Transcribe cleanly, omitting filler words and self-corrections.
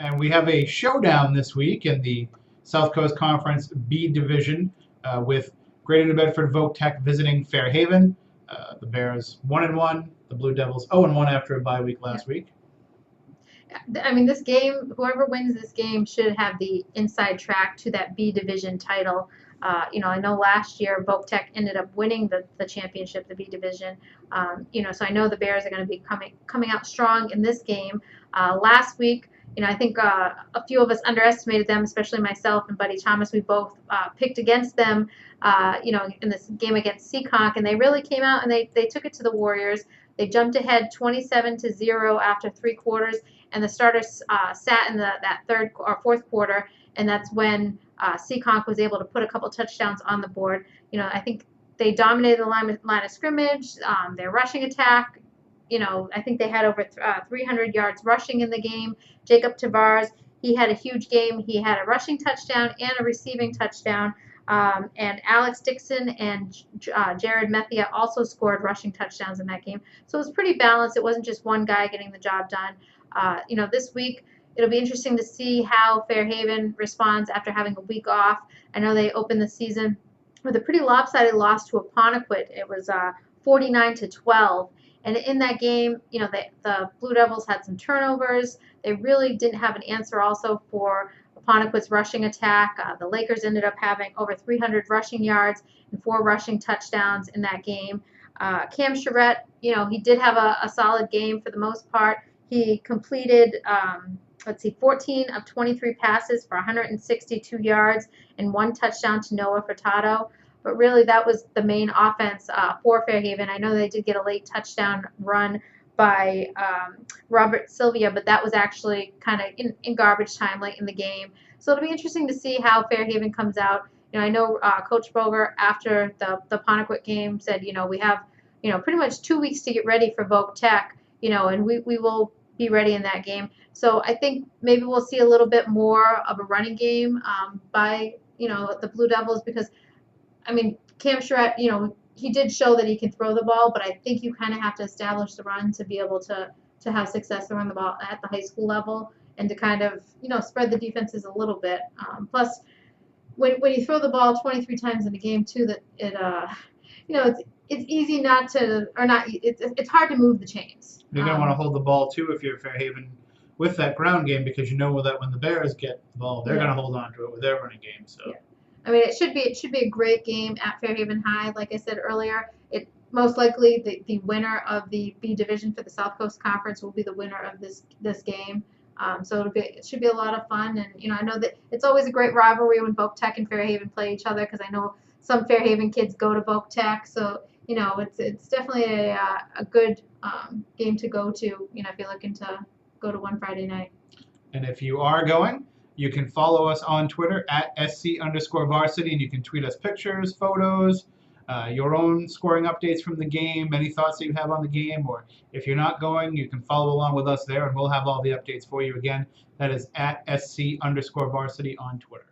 And we have a showdown this week in the South Coast Conference B Division with Greater New Bedford Voc-Tech visiting Fairhaven. The Bears 1-1, the Blue Devils 0-1 after a bye week last week. I mean, this game, whoever wins this game should have the inside track to that B Division title. I know last year Voc-Tech ended up winning the championship, the B Division. So I know the Bears are going to be coming out strong in this game. Last week, I think a few of us underestimated them, especially myself and Buddy Thomas. We both picked against them, in this game against Seekonk, and they really came out and they took it to the Warriors. They jumped ahead 27-0 after 3 quarters, and the starters sat in that third or fourth quarter, and that's when Seekonk was able to put a couple touchdowns on the board. I think they dominated the line of scrimmage, their rushing attack. I think they had over 300 yards rushing in the game. Jacob Tavares, he had a huge game. He had a rushing touchdown and a receiving touchdown. And Alex Dixon and Jared Methia also scored rushing touchdowns in that game. So it was pretty balanced. It wasn't just one guy getting the job done. This week, it'll be interesting to see how Fairhaven responds after having a week off. I know they opened the season with a pretty lopsided loss to Apponequet. It was 49-12. And in that game, the Blue Devils had some turnovers. They really didn't have an answer also for Apponequet's rushing attack. The Lakers ended up having over 300 rushing yards and 4 rushing touchdowns in that game. Cam Charette, he did have a solid game for the most part. He completed, 14 of 23 passes for 162 yards and 1 touchdown to Noah Furtado. But really, that was the main offense for Fairhaven. I know they did get a late touchdown run by Robert Sylvia, but that was actually kind of in garbage time late in the game. So it'll be interesting to see how Fairhaven comes out. I know Coach Boger, after the Apponequet game, said, we have, pretty much 2 weeks to get ready for Voc-Tech, and we will be ready in that game. So I think maybe we'll see a little bit more of a running game by, the Blue Devils, because Cam Charette, he did show that he can throw the ball, but I think you kind of have to establish the run to be able to have success throwing the ball at the high school level and to kind of, spread the defenses a little bit. Plus, when you throw the ball 23 times in a game too, that it's easy not to, or not, it's hard to move the chains. You're going to want to hold the ball too if you're Fairhaven with that ground game, because that when the Bears get the ball, they're going to hold on to it with their running game. So. Yeah. It should be a great game at Fairhaven High. Like I said earlier, it most likely the winner of the B Division for the South Coast Conference will be the winner of this game. So it should be a lot of fun. And I know that it's always a great rivalry when Voc-Tech and Fairhaven play each other, because I know some Fairhaven kids go to Voc-Tech. So it's definitely a good game to go to. If you're looking to go to one Friday night. And if you are going, you can follow us on Twitter at @SC_varsity, and you can tweet us pictures, photos, your own scoring updates from the game, any thoughts that you have on the game, or if you're not going, you can follow along with us there, and we'll have all the updates for you again. That is at @SC_varsity on Twitter.